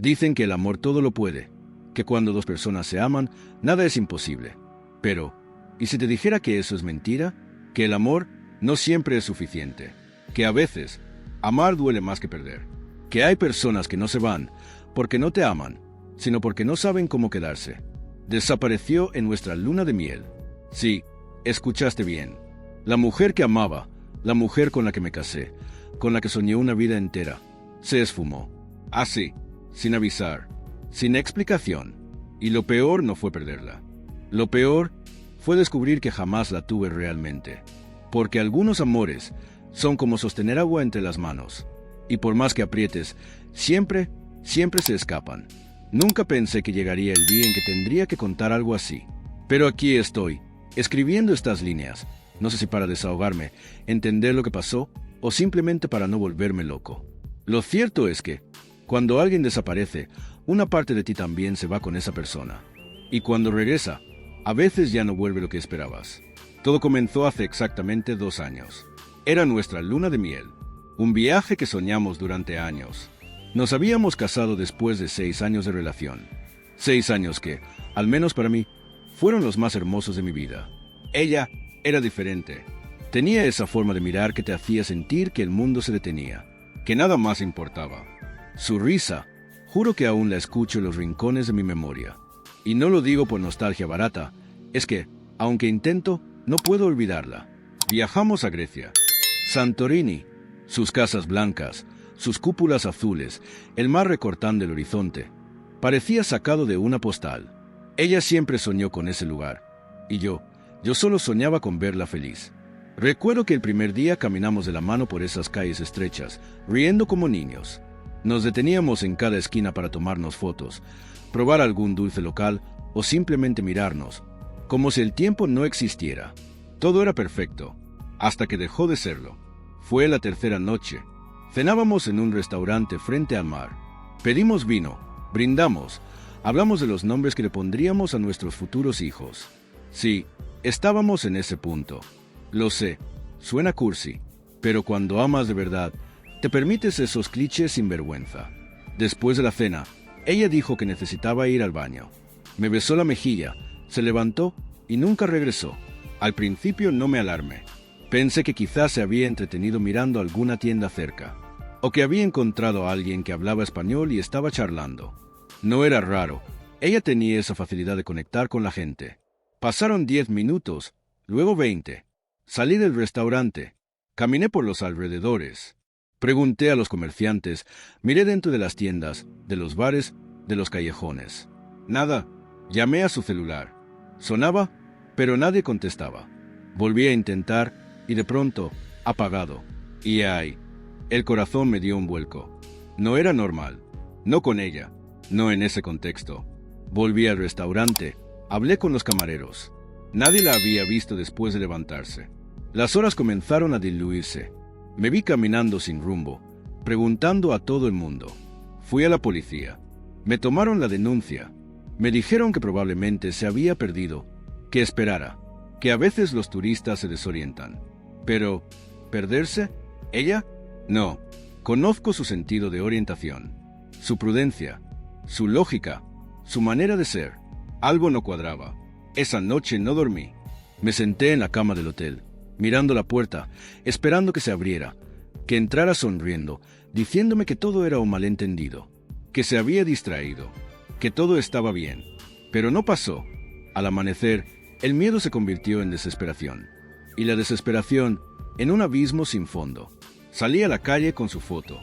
Dicen que el amor todo lo puede, que cuando dos personas se aman, nada es imposible. Pero, ¿y si te dijera que eso es mentira? Que el amor no siempre es suficiente. Que a veces, amar duele más que perder. Que hay personas que no se van porque no te aman, sino porque no saben cómo quedarse. Desapareció en nuestra luna de miel. Sí, escuchaste bien. La mujer que amaba, la mujer con la que me casé, con la que soñé una vida entera, se esfumó. Así, sin avisar, sin explicación. Y lo peor no fue perderla. Lo peor fue descubrir que jamás la tuve realmente. Porque algunos amores son como sostener agua entre las manos. Y por más que aprietes, siempre se escapan. Nunca pensé que llegaría el día en que tendría que contar algo así. Pero aquí estoy, escribiendo estas líneas. No sé si para desahogarme, entender lo que pasó, o simplemente para no volverme loco. Lo cierto es que, cuando alguien desaparece, una parte de ti también se va con esa persona. Y cuando regresa, a veces ya no vuelve lo que esperabas. Todo comenzó hace exactamente 2 años. Era nuestra luna de miel. Un viaje que soñamos durante años. Nos habíamos casado después de 6 años de relación. 6 años que, al menos para mí, fueron los más hermosos de mi vida. Ella era diferente. Tenía esa forma de mirar que te hacía sentir que el mundo se detenía, que nada más importaba. Su risa, juro que aún la escucho en los rincones de mi memoria. Y no lo digo por nostalgia barata, es que, aunque intento, no puedo olvidarla. Viajamos a Grecia, Santorini, sus casas blancas, sus cúpulas azules, el mar recortando el horizonte. Parecía sacado de una postal. Ella siempre soñó con ese lugar. Y yo solo soñaba con verla feliz. Recuerdo que el primer día caminamos de la mano por esas calles estrechas, riendo como niños. Nos deteníamos en cada esquina para tomarnos fotos, probar algún dulce local o simplemente mirarnos, como si el tiempo no existiera. Todo era perfecto, hasta que dejó de serlo. Fue la tercera noche. Cenábamos en un restaurante frente al mar. Pedimos vino, brindamos, hablamos de los nombres que le pondríamos a nuestros futuros hijos. Sí, estábamos en ese punto. Lo sé, suena cursi, pero cuando amas de verdad, te permites esos clichés sin vergüenza. Después de la cena, ella dijo que necesitaba ir al baño. Me besó la mejilla, se levantó y nunca regresó. Al principio no me alarmé. Pensé que quizás se había entretenido mirando alguna tienda cerca, o que había encontrado a alguien que hablaba español y estaba charlando. No era raro, ella tenía esa facilidad de conectar con la gente. Pasaron 10 minutos, luego 20. Salí del restaurante, caminé por los alrededores. Pregunté a los comerciantes, miré dentro de las tiendas, de los bares, de los callejones. Nada. Llamé a su celular. Sonaba, pero nadie contestaba. Volví a intentar y de pronto, apagado. Y ¡ay! El corazón me dio un vuelco. No era normal. No con ella. No en ese contexto. Volví al restaurante. Hablé con los camareros. Nadie la había visto después de levantarse. Las horas comenzaron a diluirse. Me vi caminando sin rumbo, preguntando a todo el mundo. Fui a la policía. Me tomaron la denuncia. Me dijeron que probablemente se había perdido, que esperara, que a veces los turistas se desorientan. Pero, ¿perderse? ¿Ella? No. Conozco su sentido de orientación, su prudencia, su lógica, su manera de ser. Algo no cuadraba. Esa noche no dormí. Me senté en la cama del hotel, mirando la puerta, esperando que se abriera, que entrara sonriendo, diciéndome que todo era un malentendido, que se había distraído, que todo estaba bien. Pero no pasó. Al amanecer, el miedo se convirtió en desesperación, y la desesperación en un abismo sin fondo. Salí a la calle con su foto.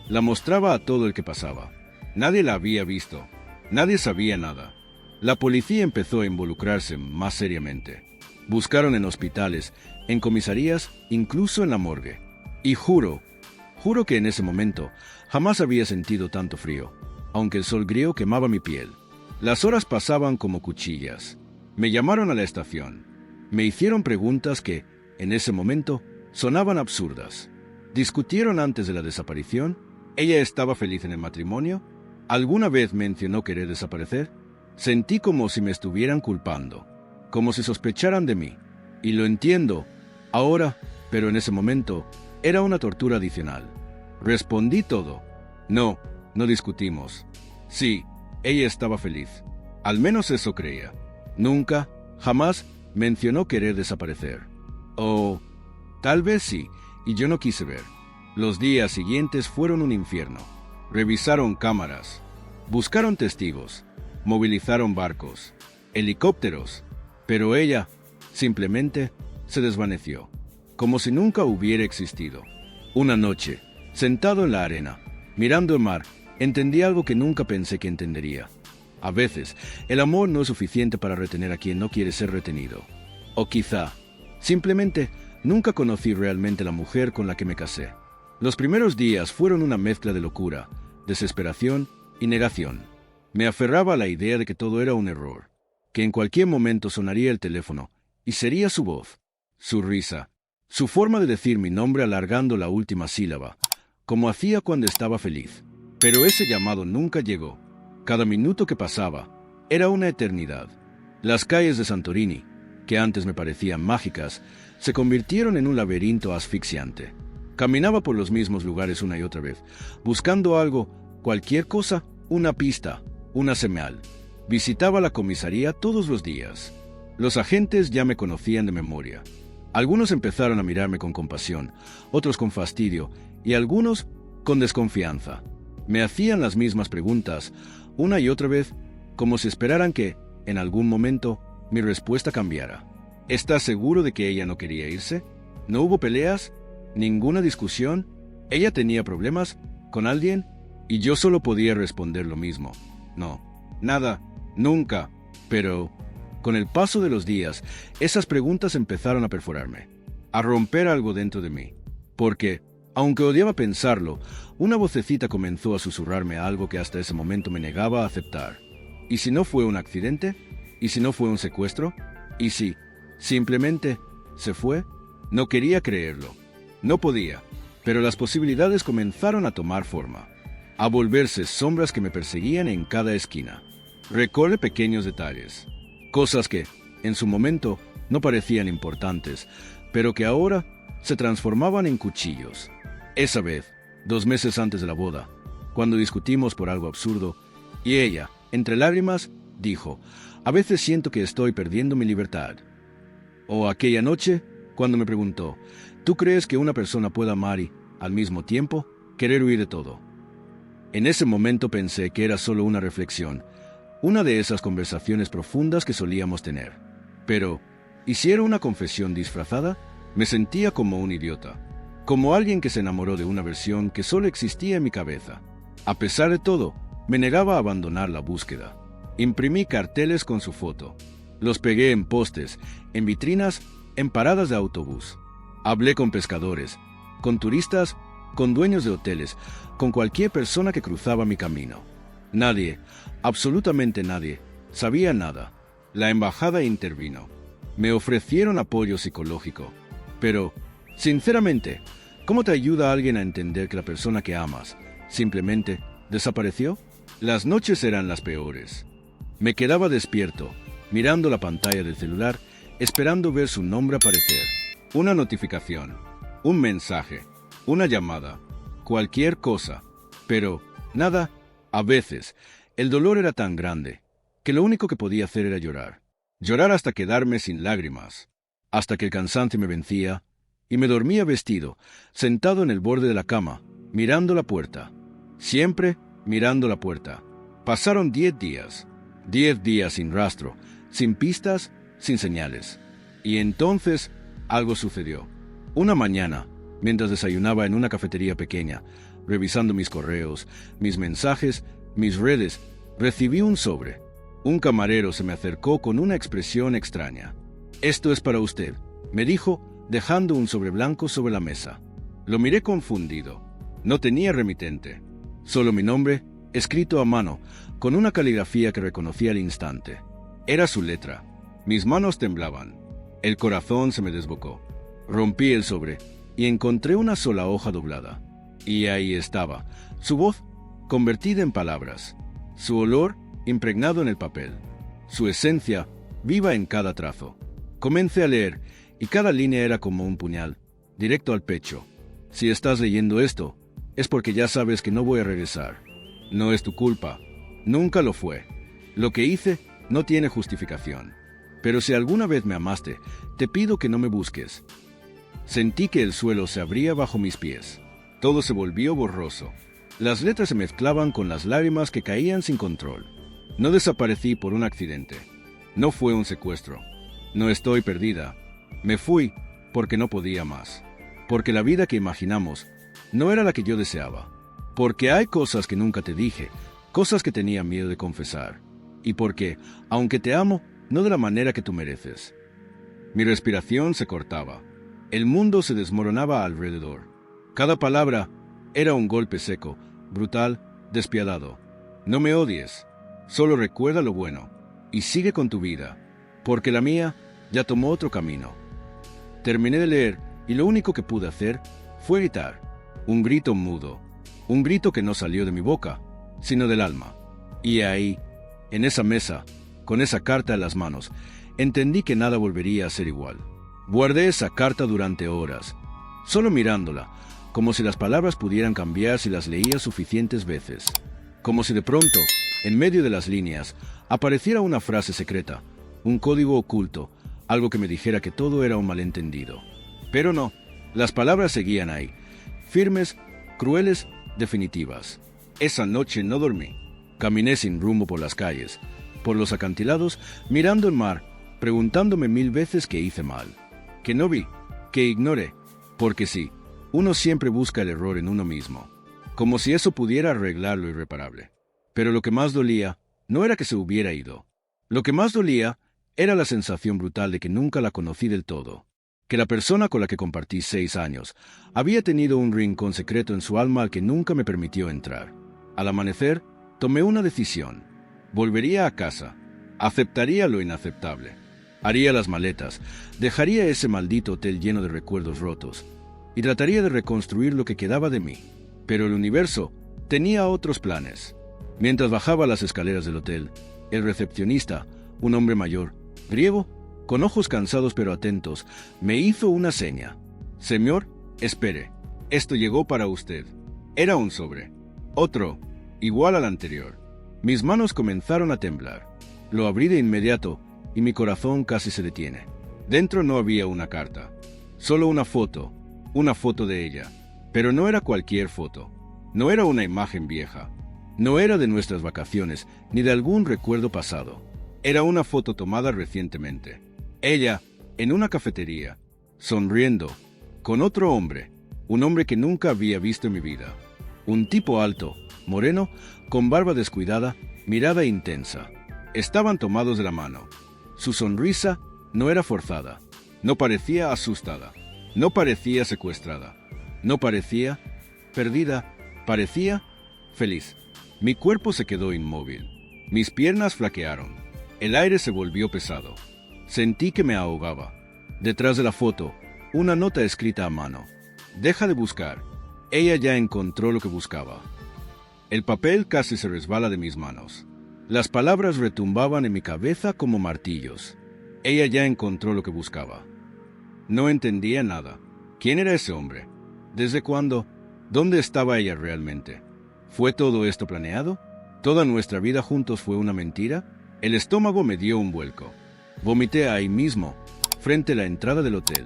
La mostraba a todo el que pasaba. Nadie la había visto. Nadie sabía nada. La policía empezó a involucrarse más seriamente. Buscaron en hospitales, en comisarías, incluso en la morgue. Y juro que en ese momento jamás había sentido tanto frío, aunque el sol grío quemaba mi piel. Las horas pasaban como cuchillas. Me llamaron a la estación. Me hicieron preguntas que, en ese momento, sonaban absurdas. ¿Discutieron antes de la desaparición? ¿Ella estaba feliz en el matrimonio? ¿Alguna vez mencionó querer desaparecer? Sentí como si me estuvieran culpando, como si sospecharan de mí. Y lo entiendo ahora, pero en ese momento era una tortura adicional. Respondí todo. No discutimos. Sí, ella estaba feliz. Al menos eso creía. Nunca, jamás mencionó querer desaparecer. O tal vez sí, y yo no quise ver. Los días siguientes fueron un infierno. Revisaron cámaras, buscaron testigos, movilizaron barcos, helicópteros, pero ella simplemente se desvaneció, como si nunca hubiera existido. Una noche, sentado en la arena, mirando el mar, entendí algo que nunca pensé que entendería. A veces, el amor no es suficiente para retener a quien no quiere ser retenido. O quizá, simplemente, nunca conocí realmente la mujer con la que me casé. Los primeros días fueron una mezcla de locura, desesperación y negación. Me aferraba a la idea de que todo era un error, que en cualquier momento sonaría el teléfono y sería su voz, su risa, su forma de decir mi nombre alargando la última sílaba, como hacía cuando estaba feliz. Pero ese llamado nunca llegó. Cada minuto que pasaba era una eternidad. Las calles de Santorini, que antes me parecían mágicas, se convirtieron en un laberinto asfixiante. Caminaba por los mismos lugares una y otra vez, buscando algo, cualquier cosa, una pista, una señal. Visitaba la comisaría todos los días. Los agentes ya me conocían de memoria. Algunos empezaron a mirarme con compasión, otros con fastidio y algunos con desconfianza. Me hacían las mismas preguntas, una y otra vez, como si esperaran que, en algún momento, mi respuesta cambiara. ¿Estás seguro de que ella no quería irse? ¿No hubo peleas? ¿Ninguna discusión? ¿Ella tenía problemas con alguien? Y yo solo podía responder lo mismo. No, nada, nunca. Pero, con el paso de los días, esas preguntas empezaron a perforarme, a romper algo dentro de mí. Porque, aunque odiaba pensarlo, una vocecita comenzó a susurrarme algo que hasta ese momento me negaba a aceptar. ¿Y si no fue un accidente? ¿Y si no fue un secuestro? ¿Y si simplemente se fue? No quería creerlo. No podía, pero las posibilidades comenzaron a tomar forma, a volverse sombras que me perseguían en cada esquina. Recordé pequeños detalles, cosas que, en su momento, no parecían importantes, pero que ahora se transformaban en cuchillos. Esa vez, 2 meses antes de la boda, cuando discutimos por algo absurdo, y ella, entre lágrimas, dijo: «A veces siento que estoy perdiendo mi libertad». O aquella noche, cuando me preguntó: «¿Tú crees que una persona pueda amar y, al mismo tiempo, querer huir de todo?». En ese momento pensé que era solo una reflexión, una de esas conversaciones profundas que solíamos tener. Pero, ¿y si era una confesión disfrazada? Me sentía como un idiota, como alguien que se enamoró de una versión que solo existía en mi cabeza. A pesar de todo, me negaba a abandonar la búsqueda. Imprimí carteles con su foto. Los pegué en postes, en vitrinas, en paradas de autobús. Hablé con pescadores, con turistas, con dueños de hoteles, con cualquier persona que cruzaba mi camino. Nadie, absolutamente nadie, sabía nada. La embajada intervino. Me ofrecieron apoyo psicológico. Pero, sinceramente, ¿cómo te ayuda a alguien a entender que la persona que amas simplemente desapareció? Las noches eran las peores. Me quedaba despierto, mirando la pantalla del celular, esperando ver su nombre aparecer. Una notificación, un mensaje, una llamada, cualquier cosa. Pero, nada. A veces, el dolor era tan grande que lo único que podía hacer era llorar. Llorar hasta quedarme sin lágrimas. Hasta que el cansancio me vencía y me dormía vestido, sentado en el borde de la cama, mirando la puerta. Siempre mirando la puerta. Pasaron 10 días. 10 días sin rastro, sin pistas, sin señales. Y entonces algo sucedió. Una mañana, mientras desayunaba en una cafetería pequeña, revisando mis correos, mis mensajes, mis redes, recibí un sobre. Un camarero se me acercó con una expresión extraña. «Esto es para usted», me dijo, dejando un sobre blanco sobre la mesa. Lo miré confundido. No tenía remitente. Solo mi nombre, escrito a mano, con una caligrafía que reconocí al instante. Era su letra. Mis manos temblaban. El corazón se me desbocó. Rompí el sobre y encontré una sola hoja doblada. Y ahí estaba, su voz convertida en palabras, su olor impregnado en el papel, su esencia viva en cada trazo. Comencé a leer y cada línea era como un puñal, directo al pecho. «Si estás leyendo esto, es porque ya sabes que no voy a regresar. No es tu culpa. Nunca lo fue. Lo que hice no tiene justificación. Pero si alguna vez me amaste, te pido que no me busques. Sentí que el suelo se abría bajo mis pies. Todo se volvió borroso. Las letras se mezclaban con las lágrimas que caían sin control. No desaparecí por un accidente. No fue un secuestro. No estoy perdida. Me fui porque no podía más. Porque la vida que imaginamos no era la que yo deseaba. Porque hay cosas que nunca te dije, cosas que tenía miedo de confesar. Y porque, aunque te amo, no de la manera que tú mereces. Mi respiración se cortaba. El mundo se desmoronaba alrededor. Cada palabra era un golpe seco, brutal, despiadado. No me odies. Solo recuerda lo bueno. Y sigue con tu vida. Porque la mía ya tomó otro camino. Terminé de leer y lo único que pude hacer fue gritar. Un grito mudo. Un grito que no salió de mi boca, sino del alma. Y ahí, en esa mesa, con esa carta en las manos, entendí que nada volvería a ser igual. Guardé esa carta durante horas, solo mirándola, como si las palabras pudieran cambiar si las leía suficientes veces. Como si de pronto, en medio de las líneas, apareciera una frase secreta, un código oculto, algo que me dijera que todo era un malentendido. Pero no, las palabras seguían ahí, firmes, crueles, definitivas. Esa noche no dormí. Caminé sin rumbo por las calles, por los acantilados, mirando el mar, preguntándome 1000 veces qué hice mal, que no vi, que ignoré, porque sí, uno siempre busca el error en uno mismo, como si eso pudiera arreglar lo irreparable. Pero lo que más dolía no era que se hubiera ido. Lo que más dolía era la sensación brutal de que nunca la conocí del todo, que la persona con la que compartí 6 años había tenido un rincón secreto en su alma al que nunca me permitió entrar. Al amanecer, tomé una decisión. Volvería a casa, aceptaría lo inaceptable, haría las maletas, dejaría ese maldito hotel lleno de recuerdos rotos y trataría de reconstruir lo que quedaba de mí. Pero el universo tenía otros planes. Mientras bajaba las escaleras del hotel, el recepcionista, un hombre mayor, griego, con ojos cansados pero atentos, me hizo una seña. Señor, espere, esto llegó para usted. Era un sobre, otro, igual al anterior. Mis manos comenzaron a temblar. Lo abrí de inmediato y mi corazón casi se detiene. Dentro no había una carta, solo una foto de ella. Pero no era cualquier foto, no era una imagen vieja, no era de nuestras vacaciones ni de algún recuerdo pasado. Era una foto tomada recientemente. Ella, en una cafetería, sonriendo, con otro hombre, un hombre que nunca había visto en mi vida. Un tipo alto, moreno, con barba descuidada, mirada intensa. Estaban tomados de la mano. Su sonrisa no era forzada, no parecía asustada, no parecía secuestrada, no parecía perdida, parecía feliz. Mi cuerpo se quedó inmóvil, mis piernas flaquearon, el aire se volvió pesado. Sentí que me ahogaba. Detrás de la foto, una nota escrita a mano. Deja de buscar. Ella ya encontró lo que buscaba. El papel casi se resbala de mis manos. Las palabras retumbaban en mi cabeza como martillos. Ella ya encontró lo que buscaba. No entendía nada. ¿Quién era ese hombre? ¿Desde cuándo? ¿Dónde estaba ella realmente? ¿Fue todo esto planeado? ¿Toda nuestra vida juntos fue una mentira? El estómago me dio un vuelco. Vomité ahí mismo, frente a la entrada del hotel.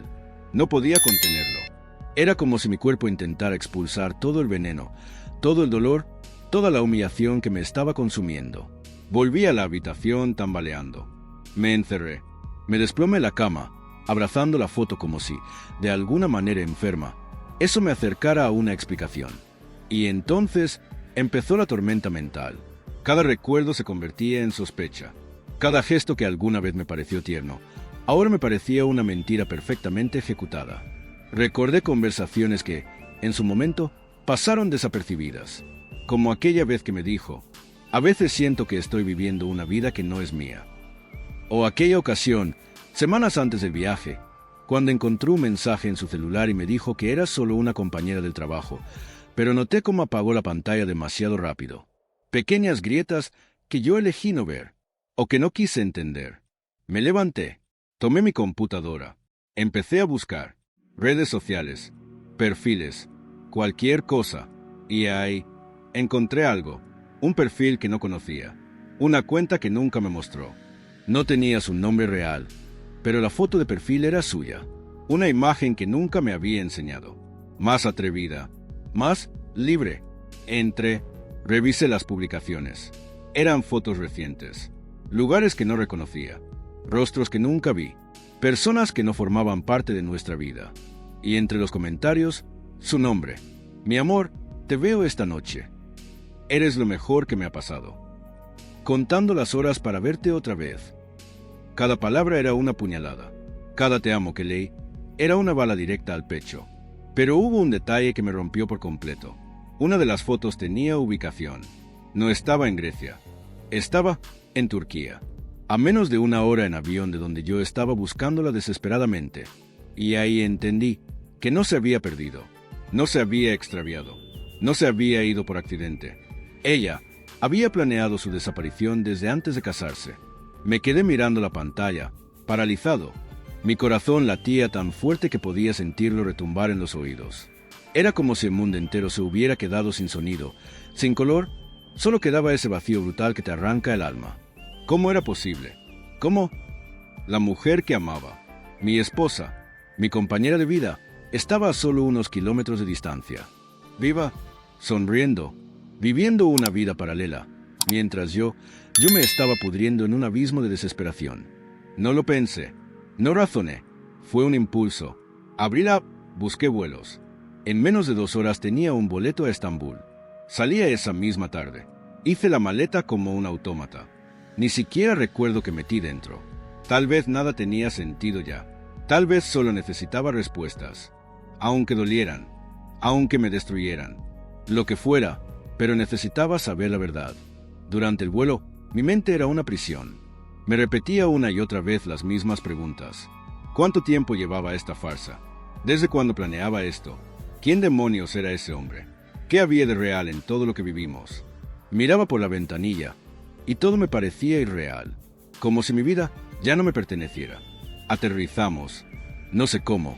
No podía contenerlo. Era como si mi cuerpo intentara expulsar todo el veneno, todo el dolor, toda la humillación que me estaba consumiendo. Volví a la habitación tambaleando. Me encerré. Me desplomé en la cama, abrazando la foto como si, de alguna manera enferma, eso me acercara a una explicación. Y entonces empezó la tormenta mental. Cada recuerdo se convertía en sospecha. Cada gesto que alguna vez me pareció tierno, ahora me parecía una mentira perfectamente ejecutada. Recordé conversaciones que, en su momento, pasaron desapercibidas. Como aquella vez que me dijo, a veces siento que estoy viviendo una vida que no es mía. O aquella ocasión, semanas antes del viaje, cuando encontró un mensaje en su celular y me dijo que era solo una compañera del trabajo, pero noté cómo apagó la pantalla demasiado rápido. Pequeñas grietas que yo elegí no ver, o que no quise entender. Me levanté, tomé mi computadora, empecé a buscar redes sociales, perfiles, cualquier cosa, y ahí encontré algo, Un perfil que no conocía. Una cuenta que nunca me mostró. No tenía su nombre real, pero la foto de perfil era suya. Una imagen que nunca me había enseñado. Más atrevida, más libre. Revisé las publicaciones. Eran fotos recientes. Lugares que no reconocía. Rostros que nunca vi. Personas que no formaban parte de nuestra vida. Y entre los comentarios, su nombre. Mi amor, te veo esta noche. Eres lo mejor que me ha pasado. Contando las horas para verte otra vez. Cada palabra era una puñalada. Cada te amo que leí era una bala directa al pecho. Pero hubo un detalle que me rompió por completo. Una de las fotos tenía ubicación. No estaba en Grecia. Estaba en Turquía. A menos de una hora en avión de donde yo estaba buscándola desesperadamente. Y ahí entendí que no se había perdido. No se había extraviado. No se había ido por accidente. Ella había planeado su desaparición desde antes de casarse. Me quedé mirando la pantalla, paralizado. Mi corazón latía tan fuerte que podía sentirlo retumbar en los oídos. Era como si el mundo entero se hubiera quedado sin sonido, sin color. Solo quedaba ese vacío brutal que te arranca el alma. ¿Cómo era posible? ¿Cómo? La mujer que amaba, mi esposa, mi compañera de vida, estaba a solo unos kilómetros de distancia. Viva, sonriendo, viviendo una vida paralela, mientras yo me estaba pudriendo en un abismo de desesperación. No lo pensé, no razoné, fue un impulso. Busqué vuelos. En menos de 2 horas tenía un boleto a Estambul. Salía esa misma tarde. Hice la maleta como un autómata. Ni siquiera recuerdo que metí dentro. Tal vez nada tenía sentido ya. Tal vez solo necesitaba respuestas. Aunque dolieran, aunque me destruyeran. Lo que fuera, pero necesitaba saber la verdad. Durante el vuelo, mi mente era una prisión. Me repetía una y otra vez las mismas preguntas. ¿Cuánto tiempo llevaba esta farsa? ¿Desde cuándo planeaba esto? ¿Quién demonios era ese hombre? ¿Qué había de real en todo lo que vivimos? Miraba por la ventanilla, y todo me parecía irreal, como si mi vida ya no me perteneciera. Aterrizamos, no sé cómo,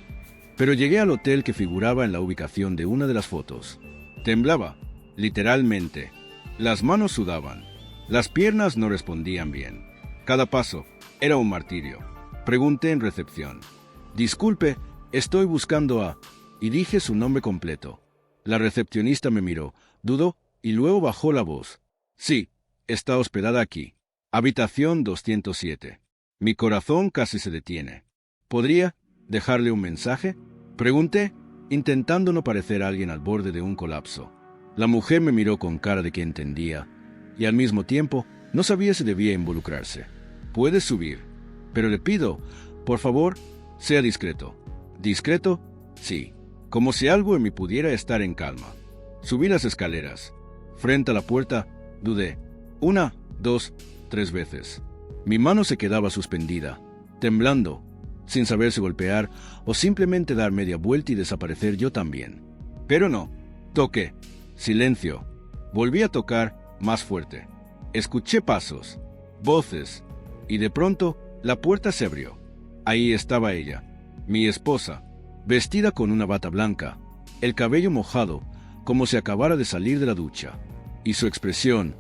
pero llegué al hotel que figuraba en la ubicación de una de las fotos. Temblaba, literalmente. Las manos sudaban, las piernas no respondían bien. Cada paso era un martirio. Pregunté en recepción. Disculpe, estoy buscando a... Y dije su nombre completo. La recepcionista me miró, dudó y luego bajó la voz. Sí, está hospedada aquí. Habitación 207. Mi corazón casi se detiene. ¿Podría dejarle un mensaje? Pregunté, intentando no parecer alguien al borde de un colapso. La mujer me miró con cara de que entendía, y al mismo tiempo no sabía si debía involucrarse. Puede subir, pero le pido, por favor, sea discreto. ¿Discreto? Sí. Como si algo en mí pudiera estar en calma. Subí las escaleras. Frente a la puerta, dudé. 1, 2, 3 veces. Mi mano se quedaba suspendida, temblando, sin saber si golpear o simplemente dar media vuelta y desaparecer yo también. Pero no. Toqué. Silencio. Volví a tocar más fuerte. Escuché pasos, voces, y de pronto la puerta se abrió. Ahí estaba ella, mi esposa, vestida con una bata blanca, el cabello mojado, como si acabara de salir de la ducha. Y su expresión,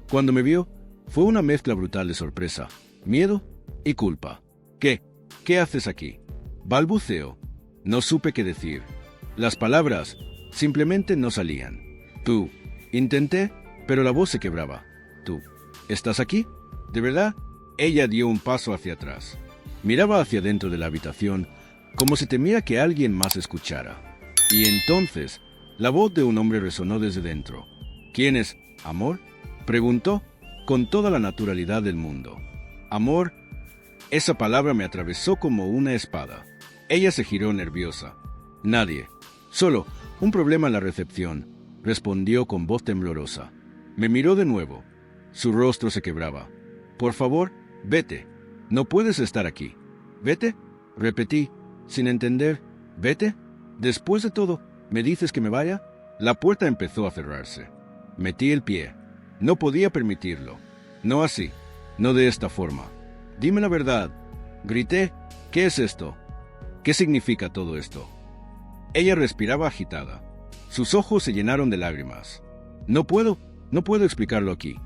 cuando me vio, fue una mezcla brutal de sorpresa, miedo y culpa. ¿Qué haces aquí? Balbuceó. No supe qué decir. Las palabras simplemente no salían. Tú. Intenté, pero la voz se quebraba. Tú. ¿Estás aquí? ¿De verdad? Ella dio un paso hacia atrás. Miraba hacia dentro de la habitación, como si temía que alguien más escuchara. Y entonces, la voz de un hombre resonó desde dentro. ¿Quién es, amor? Preguntó, con toda la naturalidad del mundo. Amor. Esa palabra me atravesó como una espada. Ella se giró nerviosa. Nadie. Solo un problema en la recepción, respondió con voz temblorosa. Me miró de nuevo. Su rostro se quebraba. Por favor, vete. No puedes estar aquí. ¿Vete? Repetí, sin entender. ¿Vete? Después de todo, ¿me dices que me vaya? La puerta empezó a cerrarse. Metí el pie. No podía permitirlo. No así. No de esta forma. Dime la verdad. Grité. ¿Qué es esto? ¿Qué significa todo esto? Ella respiraba agitada. Sus ojos se llenaron de lágrimas. No No puedo explicarlo aquí,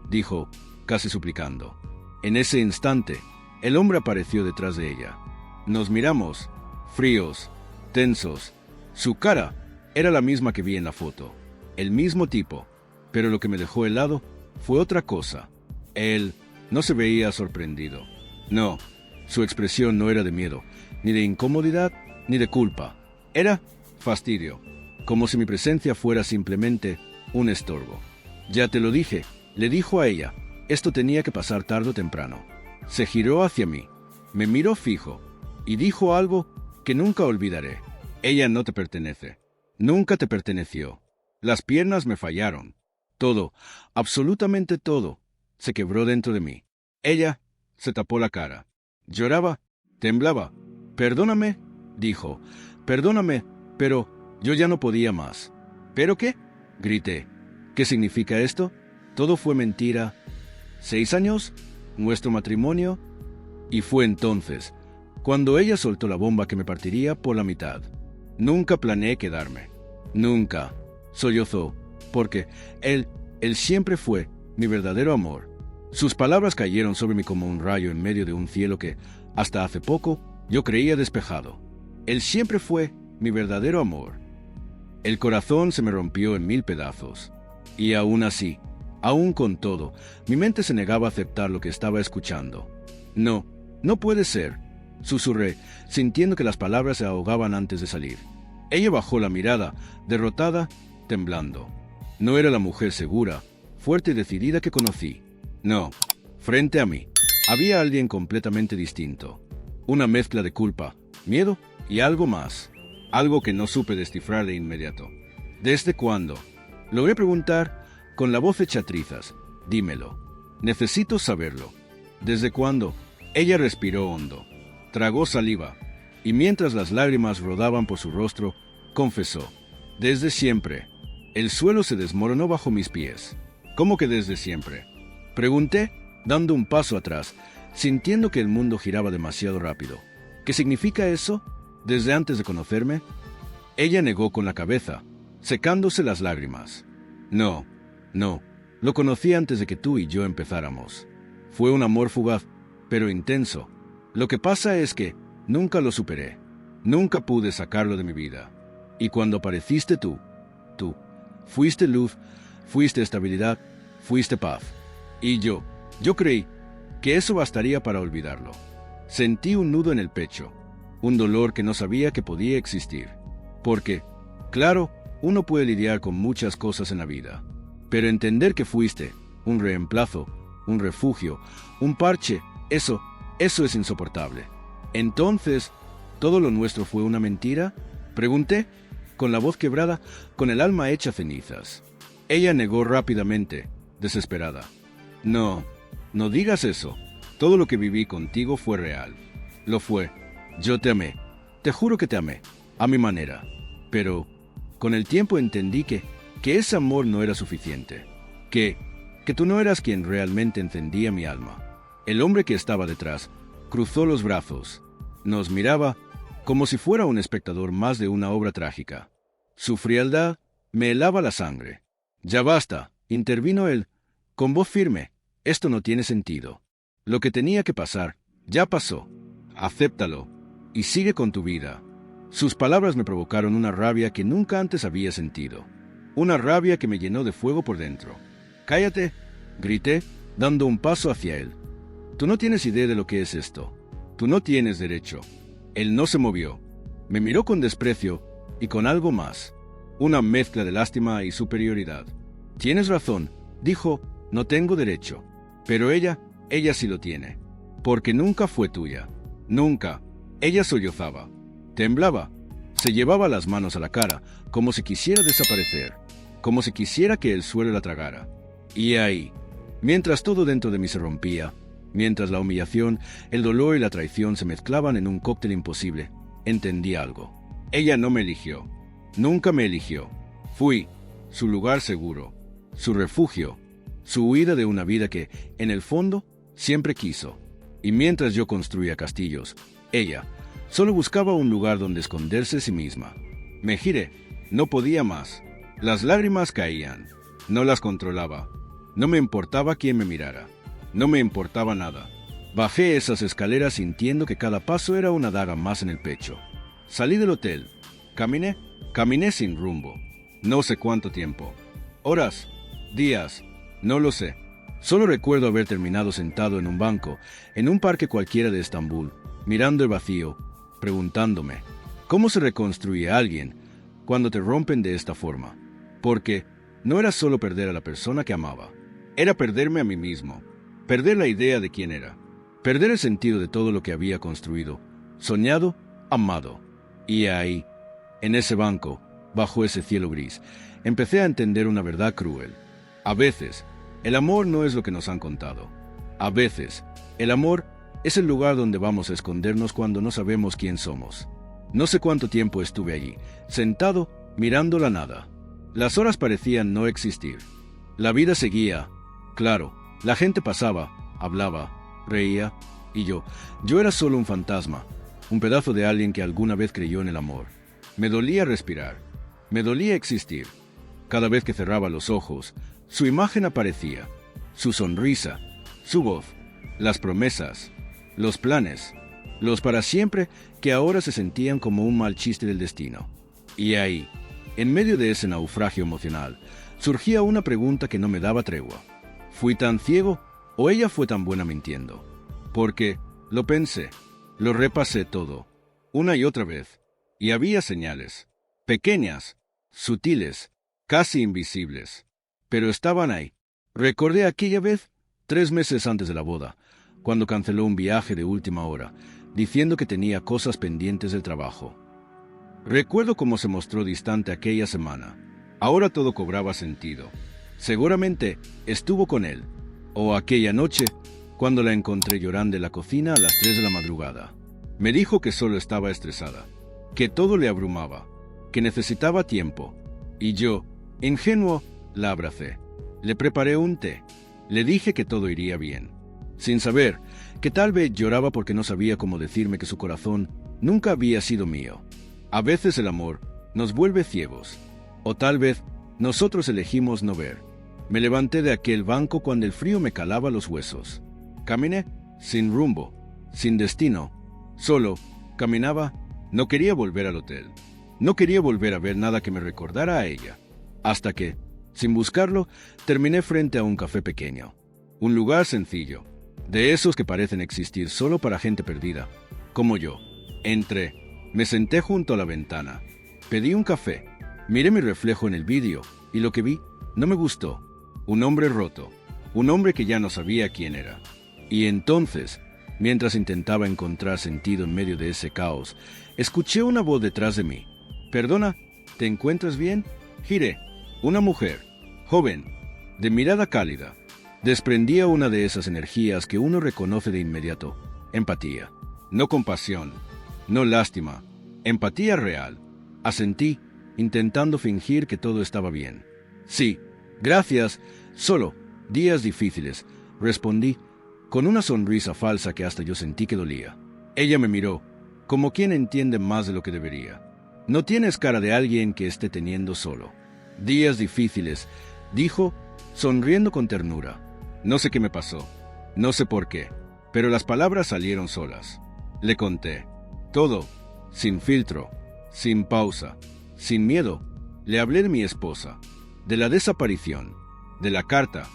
dijo, casi suplicando. En ese instante, el hombre apareció detrás de ella. Nos miramos, fríos, tensos. Su cara era la misma que vi en la foto, el mismo tipo, pero lo que me dejó helado fue otra cosa. Él no se veía sorprendido. No, su expresión no era de miedo, ni de incomodidad, ni de culpa. Era fastidio, como si mi presencia fuera simplemente un estorbo. Ya te lo dije, le dijo a ella. Esto tenía que pasar tarde o temprano. Se giró hacia mí, me miró fijo, y dijo algo que nunca olvidaré. Ella no te pertenece. Nunca te perteneció. Las piernas me fallaron. Todo, absolutamente todo, se quebró dentro de mí. Ella se tapó la cara. Lloraba, temblaba. Perdóname, dijo. Perdóname, pero yo ya no podía más. ¿Pero qué? Grité. ¿Qué significa esto? Todo fue mentira. 6 años, nuestro matrimonio, y fue entonces cuando ella soltó la bomba que me partiría por la mitad. Nunca planeé quedarme. Nunca. Sollozó, porque él siempre fue mi verdadero amor. Sus palabras cayeron sobre mí como un rayo en medio de un cielo que, hasta hace poco, yo creía despejado. Él siempre fue mi verdadero amor. El corazón se me rompió en 1000 pedazos. Y aún así, aún con todo, mi mente se negaba a aceptar lo que estaba escuchando. No, no puede ser, susurré, sintiendo que las palabras se ahogaban antes de salir. Ella bajó la mirada, derrotada, temblando. No era la mujer segura, fuerte y decidida que conocí. No, frente a mí, había alguien completamente distinto. Una mezcla de culpa, miedo y algo más. Algo que no supe descifrar de inmediato. ¿Desde cuándo? Logré preguntar con la voz hecha trizas. Dímelo. Necesito saberlo. ¿Desde cuándo? Ella respiró hondo. Tragó saliva. Y mientras las lágrimas rodaban por su rostro, confesó. Desde siempre. El suelo se desmoronó bajo mis pies. ¿Cómo que desde siempre? Pregunté, dando un paso atrás, sintiendo que el mundo giraba demasiado rápido. ¿Qué significa eso? ¿Desde antes de conocerme? Ella negó con la cabeza, secándose las lágrimas. No, lo conocí antes de que tú y yo empezáramos. Fue un amor fugaz, pero intenso. Lo que pasa es que nunca lo superé. Nunca pude sacarlo de mi vida. Y cuando apareciste tú, fuiste luz, fuiste estabilidad, fuiste paz. Y yo creí que eso bastaría para olvidarlo. Sentí un nudo en el pecho, un dolor que no sabía que podía existir. Porque, claro, uno puede lidiar con muchas cosas en la vida, pero entender que fuiste un reemplazo, un refugio, un parche, eso es insoportable. Entonces, ¿todo lo nuestro fue una mentira? Pregunté, con la voz quebrada, con el alma hecha cenizas. Ella negó rápidamente, desesperada. No digas eso. Todo lo que viví contigo fue real. Lo fue. Yo te amé. Te juro que te amé. A mi manera. Pero, con el tiempo entendí que ese amor no era suficiente. Que tú no eras quien realmente encendía mi alma. El hombre que estaba detrás cruzó los brazos. Nos miraba como si fuera un espectador más de una obra trágica. Su frialdad me helaba la sangre. Ya basta, intervino él, con voz firme. Esto no tiene sentido. Lo que tenía que pasar, ya pasó. Acéptalo y sigue con tu vida. Sus palabras me provocaron una rabia que nunca antes había sentido. Una rabia que me llenó de fuego por dentro. «Cállate», grité, dando un paso hacia él. «Tú no tienes idea de lo que es esto. Tú no tienes derecho». Él no se movió. Me miró con desprecio y con algo más. Una mezcla de lástima y superioridad. «Tienes razón», dijo, «no tengo derecho». Pero ella sí lo tiene. Porque nunca fue tuya. Nunca. Ella sollozaba. Temblaba. Se llevaba las manos a la cara, como si quisiera desaparecer. Como si quisiera que el suelo la tragara. Y ahí, mientras todo dentro de mí se rompía, mientras la humillación, el dolor y la traición se mezclaban en un cóctel imposible, entendí algo. Ella no me eligió. Nunca me eligió. Fui su lugar seguro, su refugio, su huida de una vida que, en el fondo, siempre quiso. Y mientras yo construía castillos, ella solo buscaba un lugar donde esconderse a sí misma. Me giré. No podía más. Las lágrimas caían. No las controlaba. No me importaba quién me mirara. No me importaba nada. Bajé esas escaleras sintiendo que cada paso era una daga más en el pecho. Salí del hotel. Caminé sin rumbo. No sé cuánto tiempo. Horas, días, no lo sé. Solo recuerdo haber terminado sentado en un banco, en un parque cualquiera de Estambul, mirando el vacío, preguntándome, ¿cómo se reconstruye a alguien cuando te rompen de esta forma? Porque no era solo perder a la persona que amaba, era perderme a mí mismo, perder la idea de quién era, perder el sentido de todo lo que había construido, soñado, amado. Y ahí, en ese banco, bajo ese cielo gris, empecé a entender una verdad cruel. A veces, el amor no es lo que nos han contado. A veces, el amor es el lugar donde vamos a escondernos cuando no sabemos quién somos. No sé cuánto tiempo estuve allí, sentado, mirando la nada. Las horas parecían no existir. La vida seguía. Claro, la gente pasaba, hablaba, reía, y yo era solo un fantasma, un pedazo de alguien que alguna vez creyó en el amor. Me dolía respirar, me dolía existir. Cada vez que cerraba los ojos, su imagen aparecía, su sonrisa, su voz, las promesas, los planes, los para siempre que ahora se sentían como un mal chiste del destino. Y ahí, en medio de ese naufragio emocional, surgía una pregunta que no me daba tregua. ¿Fui tan ciego o ella fue tan buena mintiendo? Porque lo pensé, lo repasé todo, una y otra vez, y había señales, pequeñas, sutiles, casi invisibles, pero estaban ahí. Recordé aquella vez, 3 meses antes de la boda, cuando canceló un viaje de última hora, diciendo que tenía cosas pendientes del trabajo. Recuerdo cómo se mostró distante aquella semana. Ahora todo cobraba sentido. Seguramente estuvo con él, o aquella noche, cuando la encontré llorando en la cocina a las 3 de la madrugada. Me dijo que solo estaba estresada, que todo le abrumaba, que necesitaba tiempo, y yo, ingenuo, la abracé. Le preparé un té, le dije que todo iría bien, sin saber que tal vez lloraba porque no sabía cómo decirme que su corazón nunca había sido mío. A veces el amor nos vuelve ciegos, o tal vez nosotros elegimos no ver. Me levanté de aquel banco cuando el frío me calaba los huesos. Caminé, sin rumbo, sin destino, solo caminaba. No quería volver al hotel, no quería volver a ver nada que me recordara a ella, hasta que, sin buscarlo, terminé frente a un café pequeño, un lugar sencillo, de esos que parecen existir solo para gente perdida, como yo. Entré, me senté junto a la ventana, pedí un café, miré mi reflejo en el vidrio y lo que vi no me gustó. Un hombre roto, un hombre que ya no sabía quién era. Y entonces, mientras intentaba encontrar sentido en medio de ese caos, escuché una voz detrás de mí. «Perdona, ¿te encuentras bien?» Giré. Una mujer, joven, de mirada cálida, desprendía una de esas energías que uno reconoce de inmediato. Empatía. No compasión, no lástima. Empatía real. Asentí, intentando fingir que todo estaba bien. «Sí, gracias, solo días difíciles», respondí, con una sonrisa falsa que hasta yo sentí que dolía. Ella me miró, como quien entiende más de lo que debería. «No tienes cara de alguien que esté teniendo solo». «Días difíciles», dijo, sonriendo con ternura. No sé qué me pasó, no sé por qué, pero las palabras salieron solas. Le conté todo, sin filtro, sin pausa, sin miedo. Le hablé de mi esposa, de la desaparición, de la carta,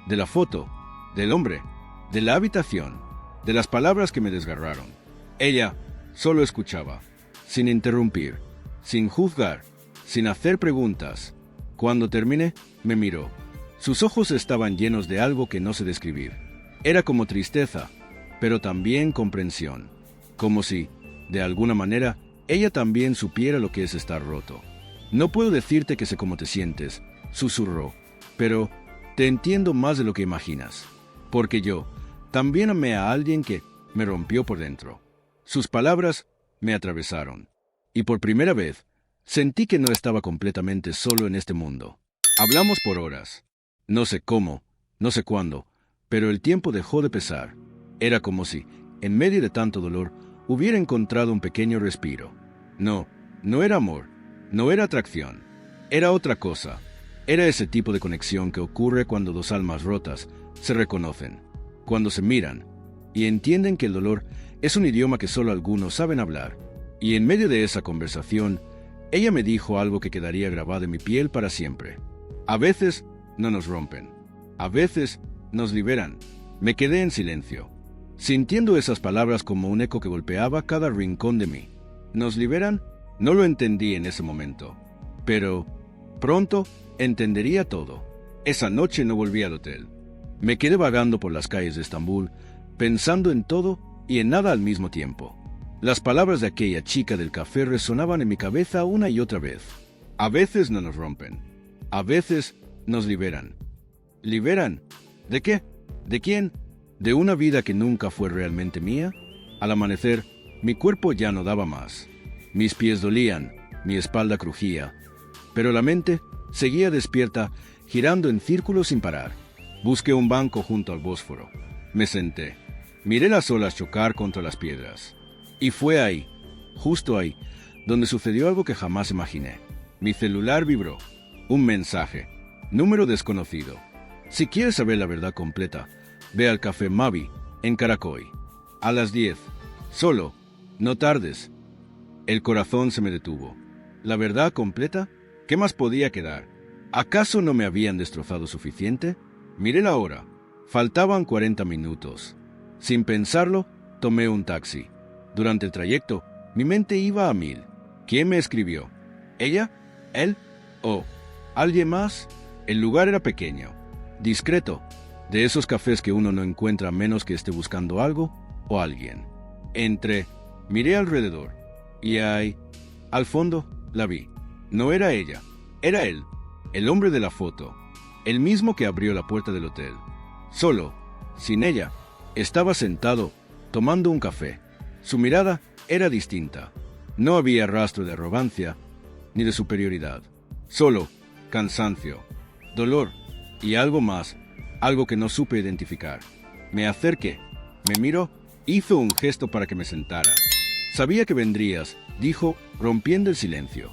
de la foto, del hombre, de la habitación, de las palabras que me desgarraron. Ella solo escuchaba, sin interrumpir, sin juzgar, sin hacer preguntas. Cuando terminé, me miró. Sus ojos estaban llenos de algo que no sé describir. Era como tristeza, pero también comprensión. Como si, de alguna manera, ella también supiera lo que es estar roto. «No puedo decirte que sé cómo te sientes», susurró, «pero te entiendo más de lo que imaginas. Porque yo también amé a alguien que me rompió por dentro». Sus palabras me atravesaron, y por primera vez sentí que no estaba completamente solo en este mundo. Hablamos por horas. No sé cómo, no sé cuándo, pero el tiempo dejó de pesar. Era como si, en medio de tanto dolor, hubiera encontrado un pequeño respiro. No era amor, no era atracción, era otra cosa. Era ese tipo de conexión que ocurre cuando dos almas rotas se reconocen, cuando se miran y entienden que el dolor es un idioma que solo algunos saben hablar. Y en medio de esa conversación, ella me dijo algo que quedaría grabado en mi piel para siempre. A veces no nos rompen, a veces nos liberan. Me quedé en silencio, sintiendo esas palabras como un eco que golpeaba cada rincón de mí. ¿Nos liberan? No lo entendí en ese momento, pero pronto entendería todo. Esa noche no volví al hotel. Me quedé vagando por las calles de Estambul, pensando en todo y en nada al mismo tiempo. Las palabras de aquella chica del café resonaban en mi cabeza una y otra vez. A veces no nos rompen, a veces nos liberan. ¿Liberan? ¿De qué? ¿De quién? ¿De una vida que nunca fue realmente mía? Al amanecer, mi cuerpo ya no daba más. Mis pies dolían, mi espalda crujía, pero la mente seguía despierta, girando en círculos sin parar. Busqué un banco junto al Bósforo. Me senté. Miré las olas chocar contra las piedras. Y fue ahí, justo ahí, donde sucedió algo que jamás imaginé. Mi celular vibró. Un mensaje. Número desconocido. Si quieres saber la verdad completa, ve al Café Mavi, en Caracoy. A las 10. Solo. No tardes. El corazón se me detuvo. ¿La verdad completa? ¿Qué más podía quedar? ¿Acaso no me habían destrozado suficiente? Miré la hora. Faltaban 40 minutos. Sin pensarlo, tomé un taxi. Durante el trayecto, mi mente iba a 1000. ¿Quién me escribió? ¿Ella? ¿Él? ¿O alguien más? El lugar era pequeño, discreto, de esos cafés que uno no encuentra a menos que esté buscando algo o alguien. Entré, miré alrededor, y ahí, al fondo, la vi. No era ella, era él, el hombre de la foto, el mismo que abrió la puerta del hotel. Solo, sin ella, estaba sentado, tomando un café. Su mirada era distinta. No había rastro de arrogancia ni de superioridad. Solo cansancio, dolor y algo más, algo que no supe identificar. Me acerqué, me miró, hizo un gesto para que me sentara. Sabía que vendrías, dijo, rompiendo el silencio.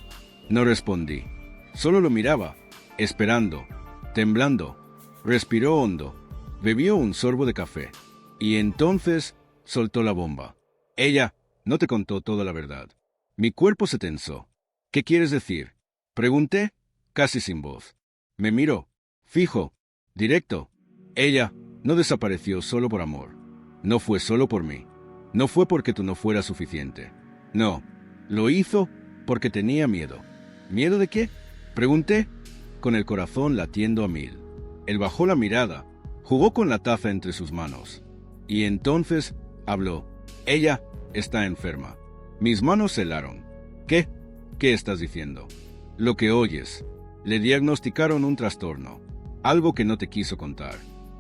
No respondí, solo lo miraba, esperando, temblando. Respiró hondo, bebió un sorbo de café y entonces soltó la bomba. Ella no te contó toda la verdad. Mi cuerpo se tensó. ¿Qué quieres decir? Pregunté, casi sin voz. Me miró, fijo, directo. Ella no desapareció solo por amor. No fue solo por mí. No fue porque tú no fueras suficiente. No, lo hizo porque tenía miedo. ¿Miedo de qué? Pregunté, con el corazón latiendo a 1000. Él bajó la mirada, jugó con la taza entre sus manos. Y entonces habló. Ella está enferma. Mis manos se helaron. ¿Qué? ¿Qué estás diciendo? Lo que oyes. Le diagnosticaron un trastorno. Algo que no te quiso contar.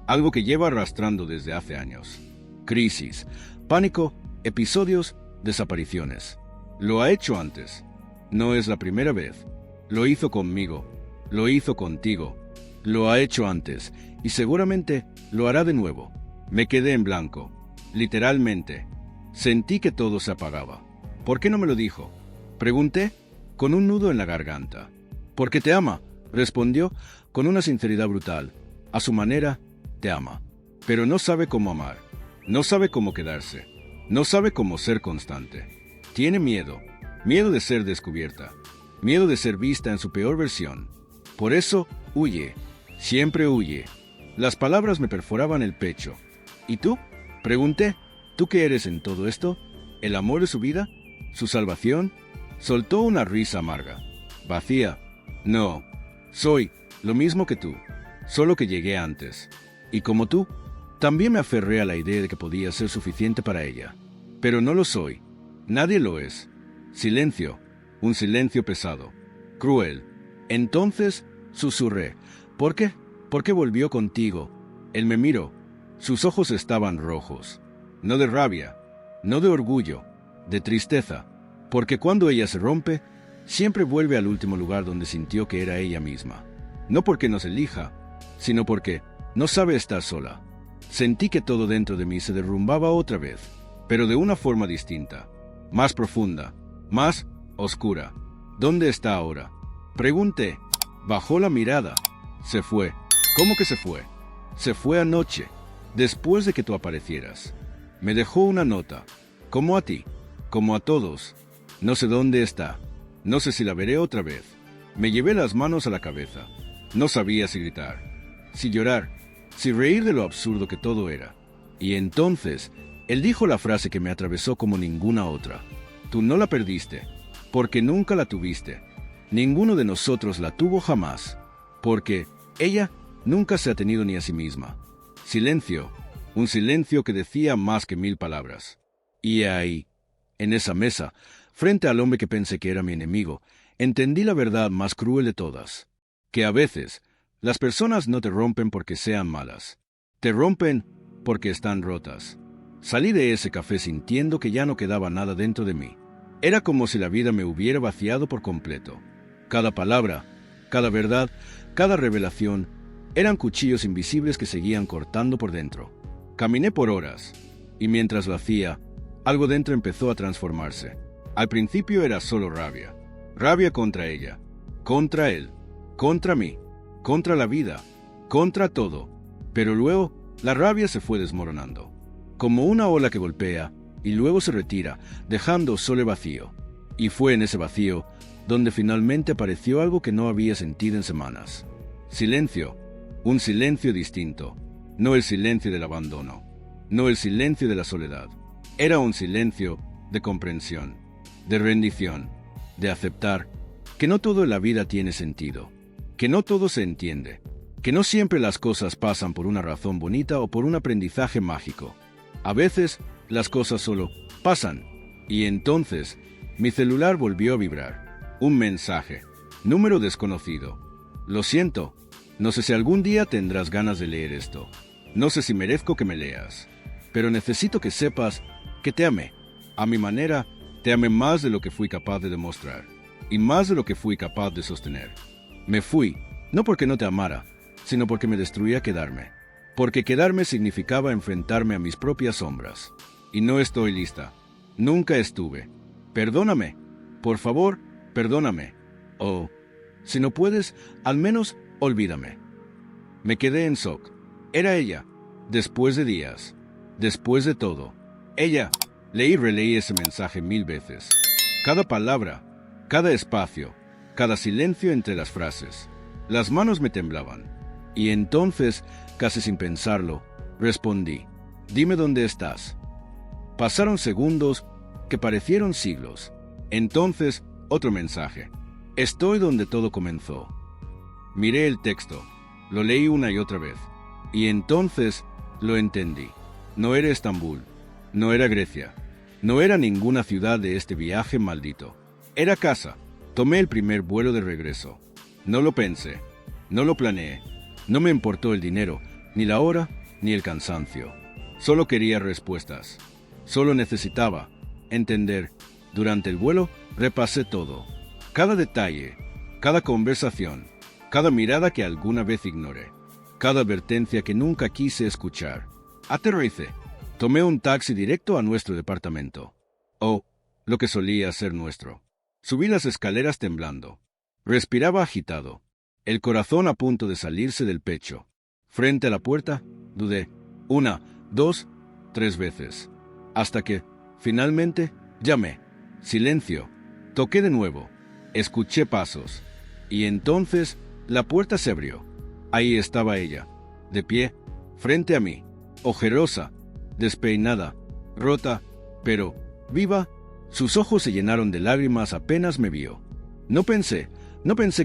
Algo que lleva arrastrando desde hace años. Crisis, pánico, episodios, desapariciones. Lo ha hecho antes. No es la primera vez. Lo hizo conmigo. Lo hizo contigo. Lo ha hecho antes. Y seguramente lo hará de nuevo. Me quedé en blanco. Literalmente. Sentí que todo se apagaba. ¿Por qué no me lo dijo? Pregunté, con un nudo en la garganta. Porque te ama, respondió con una sinceridad brutal. A su manera, te ama. Pero no sabe cómo amar. No sabe cómo quedarse. No sabe cómo ser constante. Tiene miedo. Miedo de ser descubierta. Miedo de ser vista en su peor versión. Por eso, huye. Siempre huye. Las palabras me perforaban el pecho. ¿Y tú? Pregunté. ¿Tú qué eres en todo esto? ¿El amor de su vida? ¿Su salvación? Soltó una risa amarga. Vacía. No. Soy lo mismo que tú. Solo que llegué antes. Y como tú, también me aferré a la idea de que podía ser suficiente para ella. Pero no lo soy. Nadie lo es. Silencio. Un silencio pesado. Cruel. Entonces susurré. ¿Por qué? ¿Por qué volvió contigo? Él me miró. Sus ojos estaban rojos. No de rabia, no de orgullo, de tristeza, porque cuando ella se rompe, siempre vuelve al último lugar donde sintió que era ella misma. No porque nos elija, sino porque no sabe estar sola. Sentí que todo dentro de mí se derrumbaba otra vez, pero de una forma distinta, más profunda, más oscura. ¿Dónde está ahora? Pregunté. Bajó la mirada. Se fue. ¿Cómo que se fue? Se fue anoche, después de que tú aparecieras. Me dejó una nota, como a ti, como a todos. No sé dónde está. No sé si la veré otra vez. Me llevé las manos a la cabeza. No sabía si gritar, si llorar, si reír de lo absurdo que todo era. Y entonces, él dijo la frase que me atravesó como ninguna otra. Tú no la perdiste, porque nunca la tuviste. Ninguno de nosotros la tuvo jamás, porque ella nunca se ha tenido ni a sí misma. Silencio, un silencio que decía más que 1000 palabras. Y ahí, en esa mesa, frente al hombre que pensé que era mi enemigo, entendí la verdad más cruel de todas, que a veces las personas no te rompen porque sean malas, te rompen porque están rotas. Salí de ese café sintiendo que ya no quedaba nada dentro de mí. Era como si la vida me hubiera vaciado por completo. Cada palabra, cada verdad, cada revelación, eran cuchillos invisibles que seguían cortando por dentro. Caminé por horas, y mientras lo hacía, algo dentro empezó a transformarse. Al principio era solo rabia. Rabia contra ella, contra él, contra mí, contra la vida, contra todo. Pero luego, la rabia se fue desmoronando, como una ola que golpea y luego se retira, dejando solo vacío. Y fue en ese vacío donde finalmente apareció algo que no había sentido en semanas. Silencio, un silencio distinto, no el silencio del abandono, no el silencio de la soledad. Era un silencio de comprensión, de rendición, de aceptar que no todo en la vida tiene sentido, que no todo se entiende, que no siempre las cosas pasan por una razón bonita o por un aprendizaje mágico. A veces las cosas solo pasan, y entonces mi celular volvió a vibrar. Un mensaje, número desconocido. Lo siento, no sé si algún día tendrás ganas de leer esto. No sé si merezco que me leas, pero necesito que sepas que te amé. A mi manera, te amé más de lo que fui capaz de demostrar, y más de lo que fui capaz de sostener. Me fui, no porque no te amara, sino porque me destruía quedarme. Porque quedarme significaba enfrentarme a mis propias sombras. Y no estoy lista. Nunca estuve. Perdóname. Por favor, perdóname. O, si no puedes, al menos olvídame. Me quedé en shock. Era ella. Después de días. Después de todo. Ella. Leí y releí ese mensaje 1000 veces. Cada palabra, cada espacio, cada silencio entre las frases. Las manos me temblaban. Y entonces, casi sin pensarlo, respondí. Dime dónde estás. Pasaron segundos que parecieron siglos. Entonces, otro mensaje. Estoy donde todo comenzó. Miré el texto. Lo leí una y otra vez. Y entonces lo entendí. No era Estambul. No era Grecia. No era ninguna ciudad de este viaje maldito. Era casa. Tomé el primer vuelo de regreso. No lo pensé. No lo planeé. No me importó el dinero, ni la hora, ni el cansancio. Solo quería respuestas. Solo necesitaba entender. Durante el vuelo repasé todo. Cada detalle, cada conversación, cada mirada que alguna vez ignoré, cada advertencia que nunca quise escuchar. Aterricé. Tomé un taxi directo a nuestro departamento. O, lo que solía ser nuestro. Subí las escaleras temblando. Respiraba agitado, el corazón a punto de salirse del pecho. Frente a la puerta, dudé. 1, 2, 3 veces. Hasta que, finalmente, llamé. Silencio. Toqué de nuevo. Escuché pasos. Y entonces, la puerta se abrió. Ahí estaba ella, de pie, frente a mí, ojerosa, despeinada, rota, pero viva. Sus ojos se llenaron de lágrimas apenas me vio. No pensé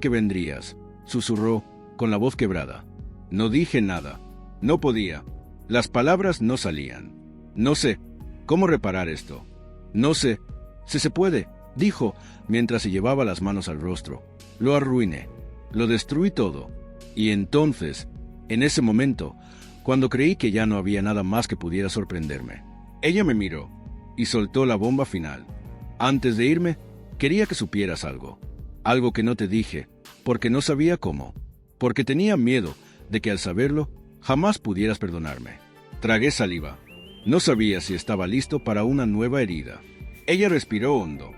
que vendrías, susurró con la voz quebrada. No dije nada. No podía. Las palabras no salían. No sé cómo reparar esto. No sé si se puede, dijo mientras se llevaba las manos al rostro. Lo arruiné. Lo destruí todo. Y entonces, en ese momento, cuando creí que ya no había nada más que pudiera sorprenderme, ella me miró y soltó la bomba final. Antes de irme, quería que supieras algo. Algo que no te dije, porque no sabía cómo. Porque tenía miedo de que al saberlo, jamás pudieras perdonarme. Tragué saliva. No sabía si estaba listo para una nueva herida. Ella respiró hondo,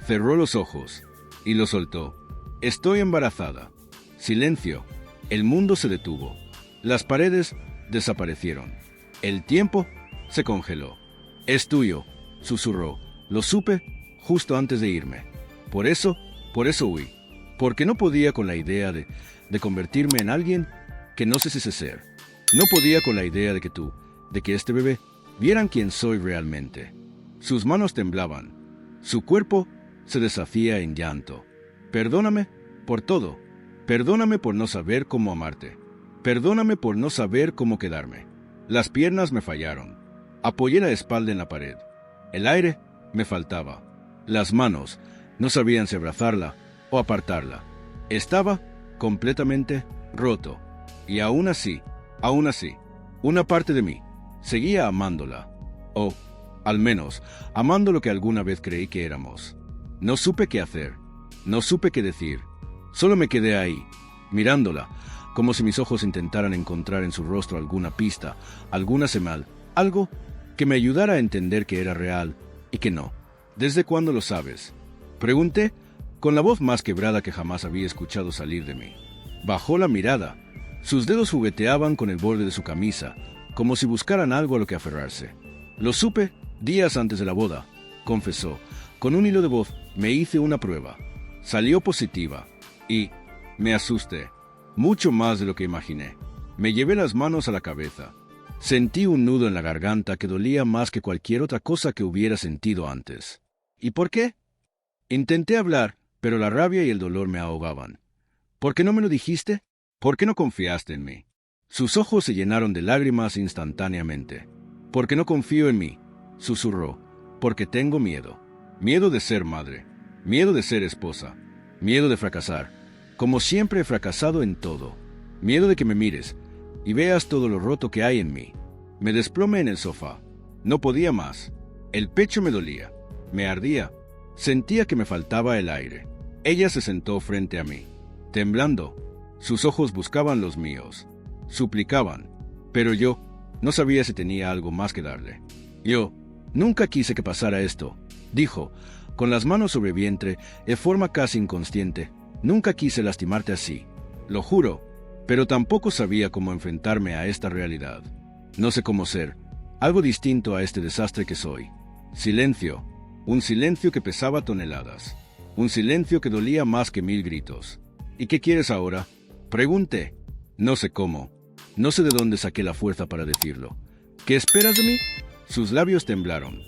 cerró los ojos y lo soltó. Estoy embarazada. Silencio. El mundo se detuvo. Las paredes desaparecieron. El tiempo se congeló. Es tuyo, susurró. Lo supe justo antes de irme. Por eso huí. Porque no podía con la idea de convertirme en alguien que no sé si sé ser. No podía con la idea de que este bebé vieran quién soy realmente. Sus manos temblaban. Su cuerpo se deshacía en llanto. Perdóname por todo. Perdóname por no saber cómo amarte. Perdóname por no saber cómo quedarme. Las piernas me fallaron. Apoyé la espalda en la pared. El aire me faltaba. Las manos no sabían si abrazarla o apartarla. Estaba completamente roto. Y aún así, una parte de mí seguía amándola. O, al menos, amando lo que alguna vez creí que éramos. No supe qué hacer. No supe qué decir. Solo me quedé ahí, mirándola, como si mis ojos intentaran encontrar en su rostro alguna pista, alguna señal, algo que me ayudara a entender que era real y que no. ¿Desde cuándo lo sabes?, pregunté, con la voz más quebrada que jamás había escuchado salir de mí. Bajó la mirada. Sus dedos jugueteaban con el borde de su camisa, como si buscaran algo a lo que aferrarse. Lo supe días antes de la boda, confesó. Con un hilo de voz me hice una prueba. Salió positiva. Y me asusté, mucho más de lo que imaginé. Me llevé las manos a la cabeza. Sentí un nudo en la garganta que dolía más que cualquier otra cosa que hubiera sentido antes. ¿Y por qué? Intenté hablar, pero la rabia y el dolor me ahogaban. ¿Por qué no me lo dijiste? ¿Por qué no confiaste en mí? Sus ojos se llenaron de lágrimas instantáneamente. ¿Por qué no confío en mí?, susurró. Porque tengo miedo. Miedo de ser madre. Miedo de ser esposa. Miedo de fracasar, como siempre he fracasado en todo. Miedo de que me mires y veas todo lo roto que hay en mí. Me desplomé en el sofá. No podía más. El pecho me dolía, me ardía. Sentía que me faltaba el aire. Ella se sentó frente a mí, temblando. Sus ojos buscaban los míos. Suplicaban. Pero yo no sabía si tenía algo más que darle. Yo nunca quise que pasara esto, dijo, con las manos sobre el vientre, de forma casi inconsciente. Nunca quise lastimarte así, lo juro, pero tampoco sabía cómo enfrentarme a esta realidad. No sé cómo ser algo distinto a este desastre que soy. Silencio, un silencio que pesaba toneladas, un silencio que dolía más que 1000 gritos. ¿Y qué quieres ahora?, pregunté. No sé cómo, no sé de dónde saqué la fuerza para decirlo. ¿Qué esperas de mí? Sus labios temblaron.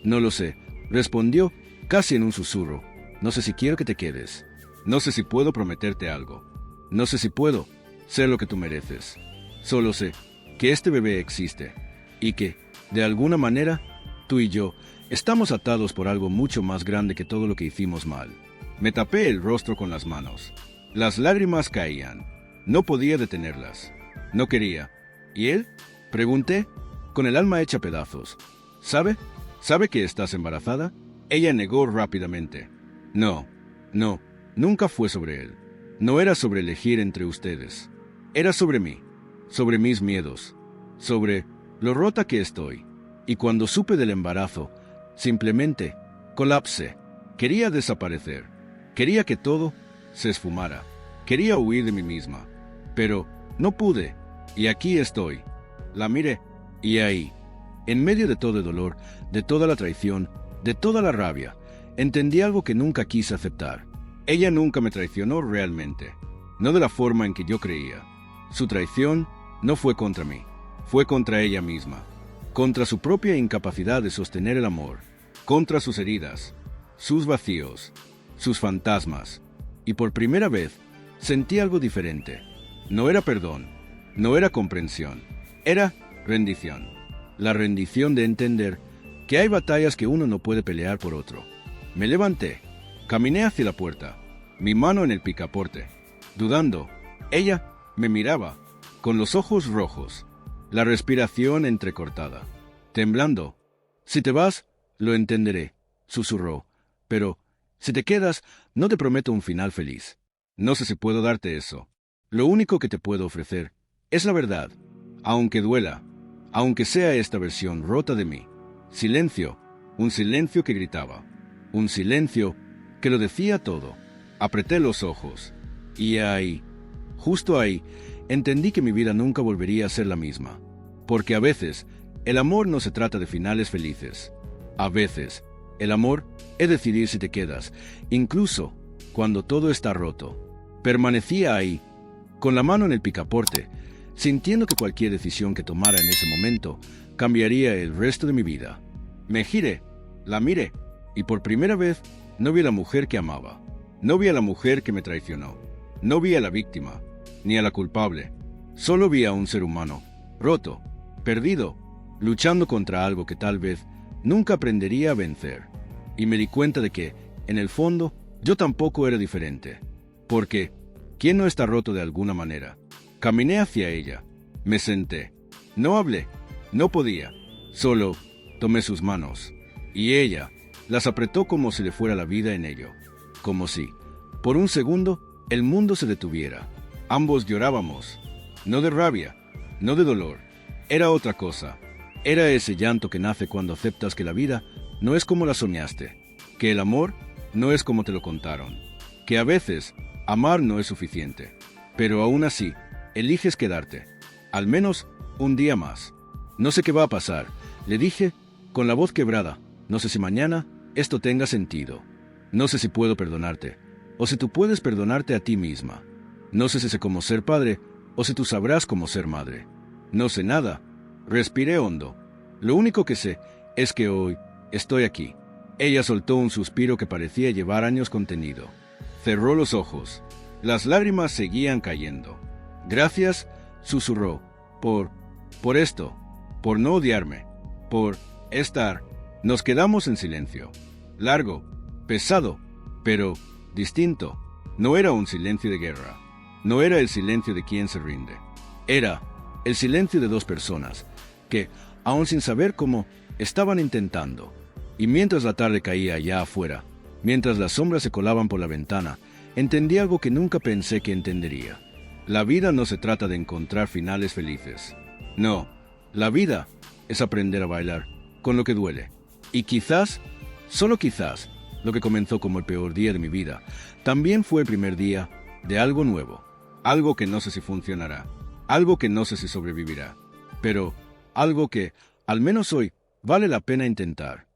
No lo sé, respondió, casi en un susurro. No sé si quiero que te quedes. No sé si puedo prometerte algo. No sé si puedo ser lo que tú mereces. Solo sé que este bebé existe y que, de alguna manera, tú y yo estamos atados por algo mucho más grande que todo lo que hicimos mal. Me tapé el rostro con las manos. Las lágrimas caían. No podía detenerlas. No quería. ¿Y él?, pregunté, con el alma hecha pedazos. ¿Sabe? ¿Sabe que estás embarazada? Ella negó rápidamente. No, nunca fue sobre él. No era sobre elegir entre ustedes. Era sobre mí, sobre mis miedos, sobre lo rota que estoy. Y cuando supe del embarazo, simplemente colapsé. Quería desaparecer. Quería que todo se esfumara. Quería huir de mí misma. Pero no pude. Y aquí estoy. La miré. Y ahí, en medio de todo el dolor, de toda la traición, de toda la rabia, entendí algo que nunca quise aceptar. Ella nunca me traicionó realmente, no de la forma en que yo creía. Su traición no fue contra mí, fue contra ella misma, contra su propia incapacidad de sostener el amor, contra sus heridas, sus vacíos, sus fantasmas. Y por primera vez sentí algo diferente. No era perdón, no era comprensión, era rendición. La rendición de entender que hay batallas que uno no puede pelear por otro. Me levanté, caminé hacia la puerta, mi mano en el picaporte. Dudando, ella me miraba, con los ojos rojos, la respiración entrecortada, temblando. Si te vas, lo entenderé, susurró, pero si te quedas, no te prometo un final feliz. No sé si puedo darte eso. Lo único que te puedo ofrecer es la verdad, aunque duela, aunque sea esta versión rota de mí. Silencio, un silencio que gritaba, un silencio que lo decía todo. Apreté los ojos, y ahí, Justo ahí, entendí que mi vida nunca volvería a ser la misma. Porque a veces, el amor no se trata de finales felices. A veces, el amor es decidir si te quedas, incluso cuando todo está roto. Permanecía ahí, con la mano en el picaporte, sintiendo que cualquier decisión que tomara en ese momento cambiaría el resto de mi vida. Me giré, la miré, y por primera vez no vi a la mujer que amaba. No vi a la mujer que me traicionó. No vi a la víctima, ni a la culpable. Solo vi a un ser humano, roto, perdido, luchando contra algo que tal vez nunca aprendería a vencer. Y me di cuenta de que, en el fondo, yo tampoco era diferente. Porque, ¿quién no está roto de alguna manera? Caminé hacia ella. Me senté. No hablé. No podía. Solo tomé sus manos. Y ella las apretó como si le fuera la vida en ello. Como si, por un segundo, el mundo se detuviera. Ambos llorábamos. No de rabia, no de dolor. Era otra cosa. Era ese llanto que nace cuando aceptas que la vida no es como la soñaste. Que el amor no es como te lo contaron. Que a veces, amar no es suficiente. Pero aún así, eliges quedarte. Al menos un día más. No sé qué va a pasar, le dije, con la voz quebrada. No sé si mañana esto tenga sentido. No sé si puedo perdonarte, o si tú puedes perdonarte a ti misma. No sé si sé cómo ser padre, o si tú sabrás cómo ser madre. No sé nada. Respiré hondo. Lo único que sé es que hoy estoy aquí. Ella soltó un suspiro que parecía llevar años contenido. Cerró los ojos. Las lágrimas seguían cayendo. Gracias, susurró, por esto, por no odiarme, por estar. Nos quedamos en silencio. Largo, pesado, pero distinto. No era un silencio de guerra. No era el silencio de quien se rinde. Era el silencio de dos personas que, aun sin saber cómo, estaban intentando. Y mientras la tarde caía allá afuera, mientras las sombras se colaban por la ventana, entendí algo que nunca pensé que entendería. La vida no se trata de encontrar finales felices. No, la vida es aprender a bailar con lo que duele. Y quizás, solo quizás, lo que comenzó como el peor día de mi vida, también fue el primer día de algo nuevo. Algo que no sé si funcionará. Algo que no sé si sobrevivirá. Pero algo que, al menos hoy, vale la pena intentar.